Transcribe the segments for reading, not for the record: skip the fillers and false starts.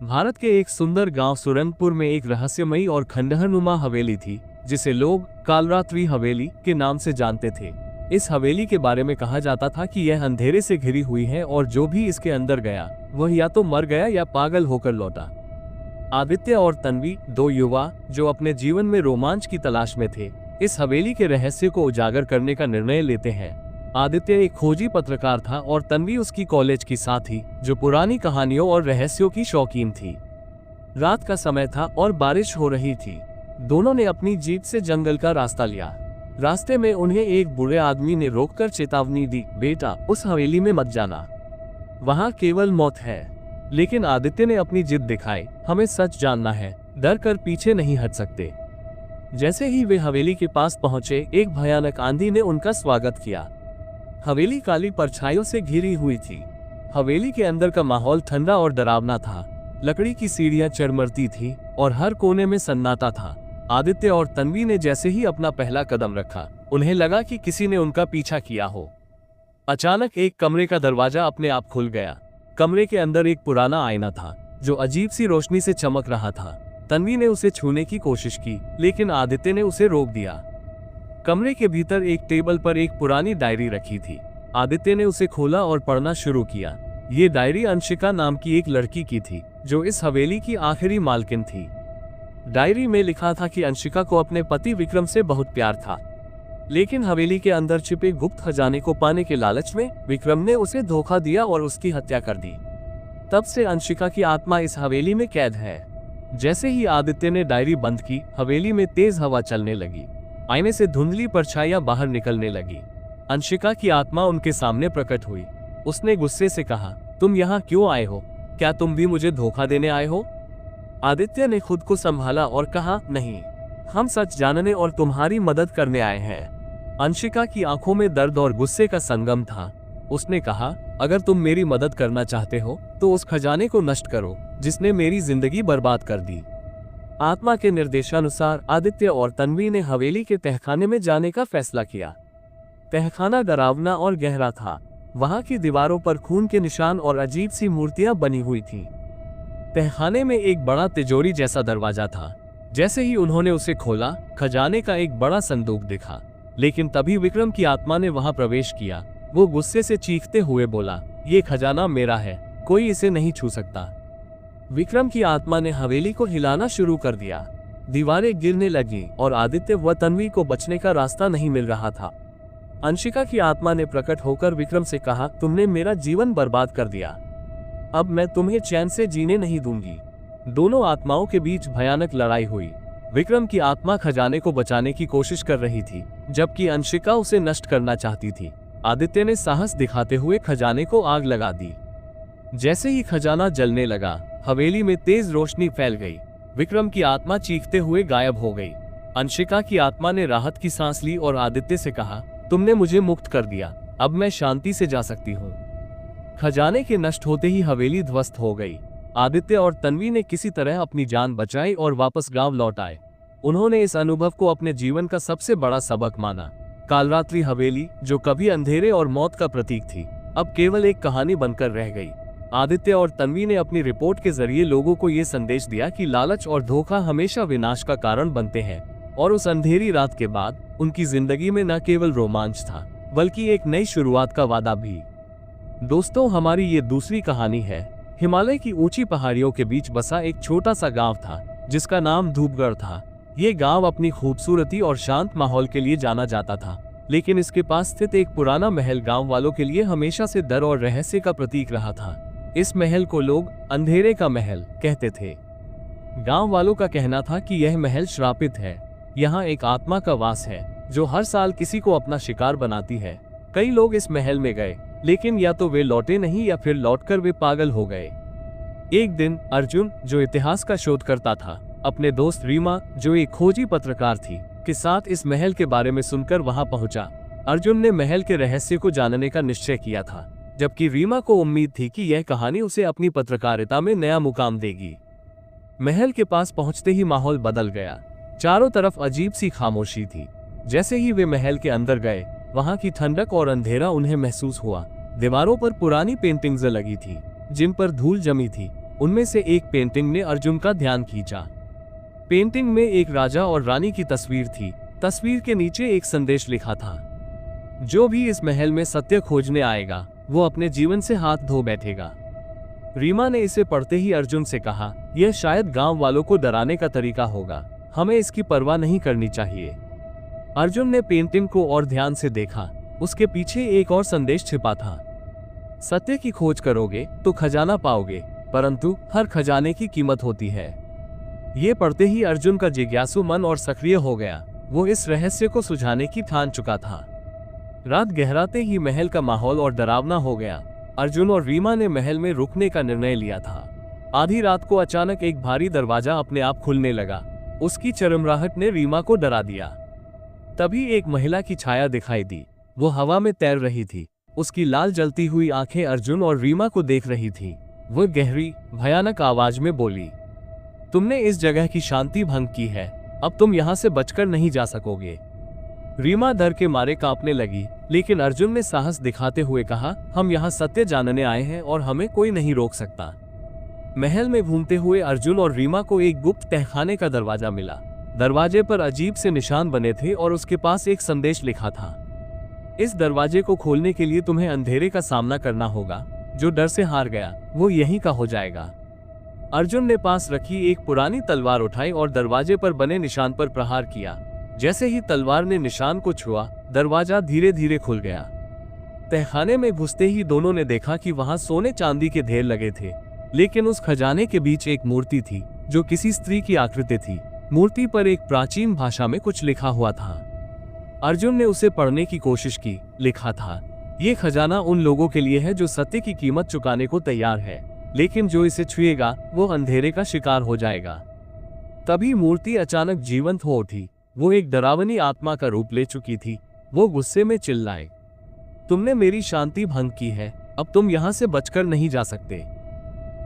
भारत के एक सुंदर गांव सुरनपुर में एक रहस्यमयी और खंडहरनुमा हवेली थी, जिसे लोग कालरात्रि हवेली के नाम से जानते थे। इस हवेली के बारे में कहा जाता था कि यह अंधेरे से घिरी हुई है और जो भी इसके अंदर गया वह या तो मर गया या पागल होकर लौटा। आदित्य और तन्वी, दो युवा जो अपने जीवन में रोमांच की तलाश में थे, इस हवेली के रहस्य को उजागर करने का निर्णय लेते हैं। आदित्य एक खोजी पत्रकार था और तन्वी उसकी कॉलेज की साथी जो पुरानी कहानियों और रहस्यों की शौकीन थी। रात का समय था और बारिश हो रही थी। दोनों ने अपनी जीप से जंगल का रास्ता लिया। रास्ते में उन्हें एक बुरे आदमी ने रोककर चेतावनी दी, बेटा उस हवेली में मत जाना, वहां केवल मौत है। लेकिन आदित्य ने अपनी जिद दिखाई, हमें सच जानना है, डर कर पीछे नहीं हट सकते। जैसे ही वे हवेली के पास पहुंचे, एक भयानक आंधी ने उनका स्वागत किया। हवेली काली परछाइयों से घिरी हुई थी। हवेली के अंदर का माहौल ठंडा और डरावना था। लकड़ी की सीढ़ियां चरमरती थी और हर कोने में सन्नाटा था। आदित्य और तन्वी ने जैसे ही अपना पहला कदम रखा, उन्हें लगा कि किसी ने उनका पीछा किया हो। अचानक एक कमरे का दरवाजा अपने आप खुल गया। कमरे के अंदर एक पुराना आईना था जो अजीब सी रोशनी से चमक रहा था। तन्वी ने उसे छूने की कोशिश की, लेकिन आदित्य ने उसे रोक दिया। कमरे के भीतर एक टेबल पर एक पुरानी डायरी रखी थी। आदित्य ने उसे खोला और पढ़ना शुरू किया। ये डायरी अंशिका नाम की एक लड़की की थी जो इस हवेली की आखिरी मालकिन थी। डायरी में लिखा था कि अंशिका को अपने पति विक्रम से बहुत प्यार था, लेकिन हवेली के अंदर छिपे गुप्त खजाने को पाने के लालच में विक्रम ने उसे धोखा दिया और उसकी हत्या कर दी। तब से अंशिका की आत्मा इस हवेली में कैद है। जैसे ही आदित्य ने डायरी बंद की, हवेली में तेज हवा चलने लगी। आईने से धुंधली परछाइयां बाहर निकलने लगी। अंशिका की आत्मा उनके सामने प्रकट हुई। उसने गुस्से से कहा, तुम यहाँ क्यों आए हो? क्या तुम भी मुझे धोखा देने आए हो? आदित्य ने खुद को संभाला और कहा, नहीं, हम सच जानने और तुम्हारी मदद करने आए हैं। अंशिका की आंखों में दर्द और गुस्से का संगम था। उसने कहा, अगर तुम मेरी मदद करना चाहते हो तो उस खजाने को नष्ट करो जिसने मेरी जिंदगी बर्बाद कर दी। आत्मा के निर्देशानुसार आदित्य और तन्वी ने हवेली के तहखाने में जाने का फैसला किया। तहखाना डरावना और गहरा था। वहां की दीवारों पर खून के निशान और अजीब सी मूर्तियां बनी हुई थीं। तहखाने में एक बड़ा तिजोरी जैसा दरवाजा था। जैसे ही उन्होंने उसे खोला, खजाने का एक बड़ा संदूक दिखा। लेकिन तभी विक्रम की आत्मा ने वहां प्रवेश किया। वो गुस्से से चीखते हुए बोला, ये खजाना मेरा है, कोई इसे नहीं छू सकता। विक्रम की आत्मा ने हवेली को हिलाना शुरू कर दिया। दीवारें गिरने लगीं और आदित्य व तन्वी को बचने का रास्ता नहीं मिल रहा था। अंशिका की आत्मा ने प्रकट होकर विक्रम से कहा, तुमने मेरा जीवन बर्बाद कर दिया, अब मैं तुम्हें चैन से जीने नहीं दूंगी। दोनों आत्माओं के बीच भयानक लड़ाई हुई। विक्रम की आत्मा खजाने को बचाने की कोशिश कर रही थी, जबकि अंशिका उसे नष्ट करना चाहती थी। आदित्य ने साहस दिखाते हुए खजाने को आग लगा दी। जैसे ही खजाना जलने लगा, हवेली में तेज रोशनी फैल गई। विक्रम की आत्मा चीखते हुए गायब हो गई। अंशिका की आत्मा ने राहत की सांस ली और आदित्य से कहा, तुमने मुझे मुक्त कर दिया, अब मैं शांति से जा सकती हूँ। खजाने के नष्ट होते ही हवेली ध्वस्त हो गई। आदित्य और तन्वी ने किसी तरह अपनी जान बचाई और वापस गांव लौट आए। उन्होंने इस अनुभव को अपने जीवन का सबसे बड़ा सबक माना। कालरात्रि हवेली, जो कभी अंधेरे और मौत का प्रतीक थी, अब केवल एक कहानी बनकर रह गई। आदित्य और तन्वी ने अपनी रिपोर्ट के जरिए लोगों को ये संदेश दिया कि लालच और धोखा हमेशा विनाश का कारण बनते हैं। और उस अंधेरी रात के बाद उनकी जिंदगी में न केवल रोमांच था, बल्कि एक नई शुरुआत का वादा भी। दोस्तों, हमारी ये दूसरी कहानी है। हिमालय की ऊंची पहाड़ियों के बीच बसा एक छोटा सा गांव था जिसका नाम धूपगढ़ था। ये गांव अपनी खूबसूरती और शांत माहौल के लिए जाना जाता था, लेकिन इसके पास स्थित एक पुराना महल गांव वालों के लिए हमेशा से डर और रहस्य का प्रतीक रहा था। इस महल को लोग अंधेरे का महल कहते थे। गांव वालों का कहना था कि यह महल श्रापित है। यहाँ एक आत्मा का वास है जो हर साल किसी को अपना शिकार बनाती है। कई लोग इस महल में गए, लेकिन या तो वे लौटे नहीं या फिर लौटकर वे पागल हो गए। एक दिन अर्जुन, जो इतिहास का शोधकर्ता था, अपने दोस्त रीमा, जो एक खोजी पत्रकार थी, के साथ इस महल के बारे में सुनकर वहां पहुंचा। अर्जुन ने महल के रहस्य को जानने का निश्चय किया था, जबकि रीमा को उम्मीद थी कि यह कहानी उसे अपनी पत्रकारिता में नया मुकाम देगी। महल के पास पहुंचते ही माहौल बदल गया। चारों तरफ अजीब सी खामोशी थी। जैसे ही वे महल के अंदर गए, वहां की ठंडक और अंधेरा उन्हें महसूस हुआ। दीवारों पर पुरानी पेंटिंग्स लगी थी जिन पर धूल जमी थी। उनमें से एक पेंटिंग ने अर्जुन का ध्यान खींचा। पेंटिंग में एक राजा और रानी की तस्वीर थी। तस्वीर के नीचे एक संदेश लिखा था, जो भी इस महल में सत्य खोजने आएगा वो अपने जीवन से हाथ धो बैठेगा। रीमा ने इसे पढ़ते ही अर्जुन से कहा, यह शायद गांव वालों को डराने का तरीका होगा, हमें इसकी परवाह नहीं करनी चाहिए। अर्जुन ने पेंटिंग को और ध्यान से देखा। उसके पीछे एक और संदेश छिपा था, सत्य की खोज करोगे तो खजाना पाओगे, परंतु हर खजाने की कीमत होती है। ये पढ़ते ही अर्जुन का जिज्ञासु मन और सक्रिय हो गया। वो इस रहस्य को सुझाने की ठान चुका था। रात गहराते ही महल का माहौल और डरावना हो गया। अर्जुन और रीमा ने महल में रुकने का निर्णय लिया था। आधी रात को अचानक एक भारी दरवाजा अपने आप खुलने लगा। उसकी चरमराहट ने रीमा को डरा दिया। तभी एक महिला की छाया दिखाई दी। वो हवा में तैर रही थी। उसकी लाल जलती हुई आंखें अर्जुन और रीमा को देख रही थी। वो गहरी भयानक आवाज में बोली, तुमने इस जगह की शांति भंग की है, अब तुम यहाँ से बचकर नहीं जा सकोगे। रीमा डर के मारे कांपने लगी, लेकिन अर्जुन ने साहस दिखाते हुए कहा, हम यहाँ सत्य जानने आए हैं और हमें कोई नहीं रोक सकता। महल में घूमते हुए अर्जुन और रीमा को एक गुप्त तहखाने का दरवाजा मिला। दरवाजे पर अजीब से निशान बने थे और उसके पास एक संदेश लिखा था, इस दरवाजे को खोलने के लिए तुम्हें अंधेरे का सामना करना होगा। जो डर से हार गया वो यहीं का हो जाएगा। अर्जुन ने पास रखी एक पुरानी तलवार उठाई और दरवाजे पर बने निशान पर प्रहार किया। जैसे ही तलवार ने निशान को छुआ, दरवाजा धीरे धीरे खुल गया। तहखाने में घुसते ही दोनों ने देखा कि वहां सोने चांदी के ढेर लगे थे, लेकिन उस खजाने के बीच एक मूर्ति थी जो किसी स्त्री की आकृति थी। मूर्ति पर एक प्राचीन भाषा में कुछ लिखा हुआ था। अर्जुन ने उसे पढ़ने की कोशिश की। लिखा था, ये खजाना उन लोगों के लिए है जो सत्य की कीमत चुकाने को तैयार है, लेकिन जो इसे छुएगा वो अंधेरे का शिकार हो जाएगा। तभी मूर्ति अचानक जीवंत हो उठी। वो एक डरावनी आत्मा का रूप ले चुकी थी। वो गुस्से में चिल्लाए, तुमने मेरी शांति भंग की है, अब तुम यहाँ से बचकर नहीं जा सकते।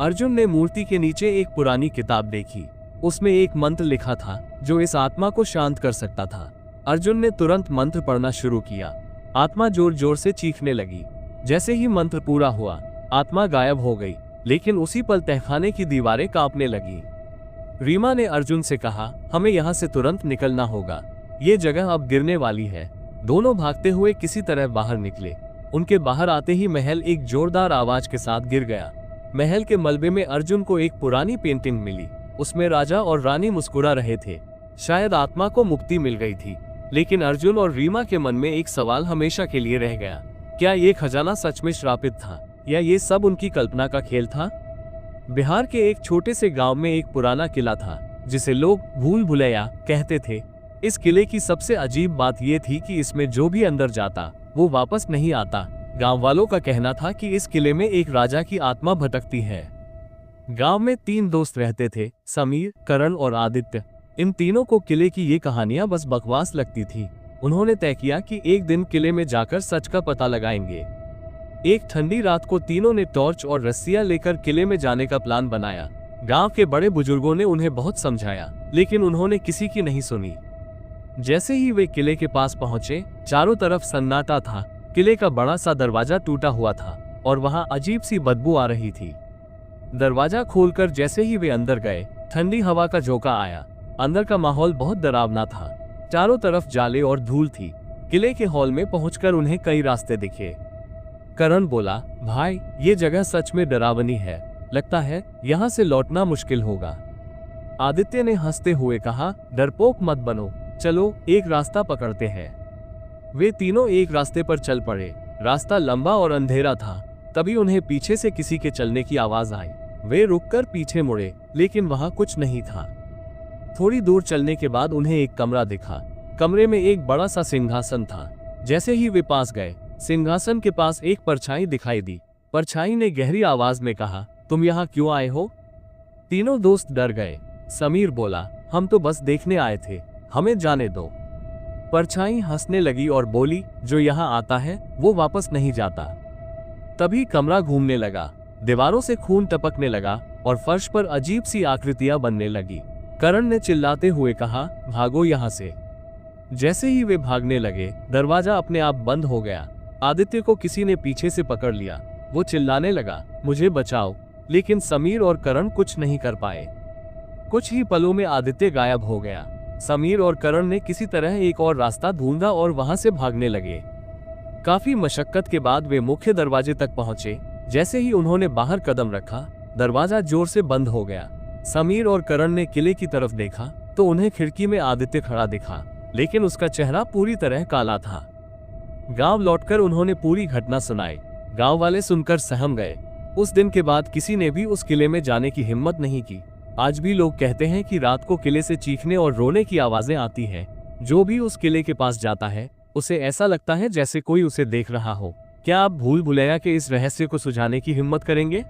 अर्जुन ने मूर्ति के नीचे एक पुरानी किताब देखी। उसमें एक मंत्र लिखा था जो इस आत्मा को शांत कर सकता था। अर्जुन ने तुरंत मंत्र पढ़ना शुरू किया। आत्मा जोर जोर से चीखने लगी। जैसे ही मंत्र पूरा हुआ, आत्मा गायब हो गई, लेकिन उसी पल तहखाने की दीवारें कांपने लगी। रीमा ने अर्जुन से कहा, हमें यहाँ से तुरंत निकलना होगा, ये जगह अब गिरने वाली है। दोनों भागते हुए किसी तरह बाहर निकले। उनके बाहर आते ही महल एक जोरदार आवाज के साथ गिर गया। महल के मलबे में अर्जुन को एक पुरानी पेंटिंग मिली। उसमें राजा और रानी मुस्कुरा रहे थे। शायद आत्मा को मुक्ति मिल गई थी, लेकिन अर्जुन और रीमा के मन में एक सवाल हमेशा के लिए रह गया, क्या ये खजाना सच में श्रापित था या ये सब उनकी कल्पना का खेल था? बिहार के एक छोटे से गांव में एक पुराना किला था जिसे लोग भूल भुलैया कहते थे। इस किले की सबसे अजीब बात यह थी कि इसमें जो भी अंदर जाता वो वापस नहीं आता। गांव वालों का कहना था कि इस किले में एक राजा की आत्मा भटकती है। गांव में 3 दोस्त रहते थे, समीर, करण और आदित्य। इन तीनों को किले की ये कहानियां बस बकवास लगती थी। उन्होंने तय किया कि एक दिन किले में जाकर सच का पता लगाएंगे। एक ठंडी रात को तीनों ने टॉर्च और रस्सियां लेकर किले में जाने का प्लान बनाया। गांव के बड़े बुजुर्गों ने उन्हें बहुत समझाया, लेकिन उन्होंने किसी की नहीं सुनी। जैसे ही वे किले के पास पहुंचे, चारों तरफ सन्नाटा था। किले का बड़ा सा दरवाजा टूटा हुआ था और वहां अजीब सी बदबू आ रही थी। दरवाजा खोलकर जैसे ही वे अंदर गए, ठंडी हवा का झोंका आया। अंदर का माहौल बहुत डरावना था। चारों तरफ जाले और धूल थी। किले के हॉल में पहुंचकर उन्हें कई रास्ते दिखे। करण बोला, भाई, ये जगह सच में डरावनी है, लगता है यहाँ से लौटना मुश्किल होगा। आदित्य ने हंसते हुए कहा, डरपोक मत बनो, चलो एक रास्ता पकड़ते हैं। वे तीनों एक रास्ते पर चल पड़े। रास्ता लंबा और अंधेरा था। तभी उन्हें पीछे से किसी के चलने की आवाज आई। वे रुककर पीछे मुड़े, लेकिन वहां कुछ नहीं था। थोड़ी दूर चलने के बाद उन्हें एक कमरा दिखा। कमरे में एक बड़ा सा सिंहासन था। जैसे ही वे पास गए, सिंहासन के पास एक परछाई दिखाई दी। परछाई ने गहरी आवाज में कहा, तुम यहाँ क्यों आए हो? तीनों दोस्त डर गए। समीर बोला, हम तो बस देखने आए थे, हमें जाने दो। परछाई हंसने लगी और बोली, जो यहाँ आता है वो वापस नहीं जाता। तभी कमरा घूमने लगा। दीवारों से खून टपकने लगा और फर्श पर अजीब सी आकृतियां बनने लगी। करण ने चिल्लाते हुए कहा, भागो यहाँ से। जैसे ही वे भागने लगे, दरवाजा अपने आप बंद हो गया। आदित्य को किसी ने पीछे से पकड़ लिया। वो चिल्लाने लगा, मुझे बचाओ। लेकिन समीर और करण कुछ नहीं कर पाए। कुछ ही पलों में आदित्य गायब हो गया। समीर और करण ने किसी तरह एक और रास्ता ढूंढा और वहां से भागने लगे। काफी मशक्कत के बाद वे मुख्य दरवाजे तक पहुंचे। जैसे ही उन्होंने बाहर कदम रखा, दरवाजा जोर से बंद हो गया। समीर और करण ने किले की तरफ देखा तो उन्हें खिड़की में आदित्य खड़ा दिखा, लेकिन उसका चेहरा पूरी तरह काला था। गांव लौटकर उन्होंने पूरी घटना सुनाई। गांव वाले सुनकर सहम गए। उस दिन के बाद किसी ने भी उस किले में जाने की हिम्मत नहीं की। आज भी लोग कहते हैं कि रात को किले से चीखने और रोने की आवाजें आती हैं। जो भी उस किले के पास जाता है उसे ऐसा लगता है जैसे कोई उसे देख रहा हो। क्या आप भूल भुलैया के इस रहस्य को सुझाने की हिम्मत करेंगे?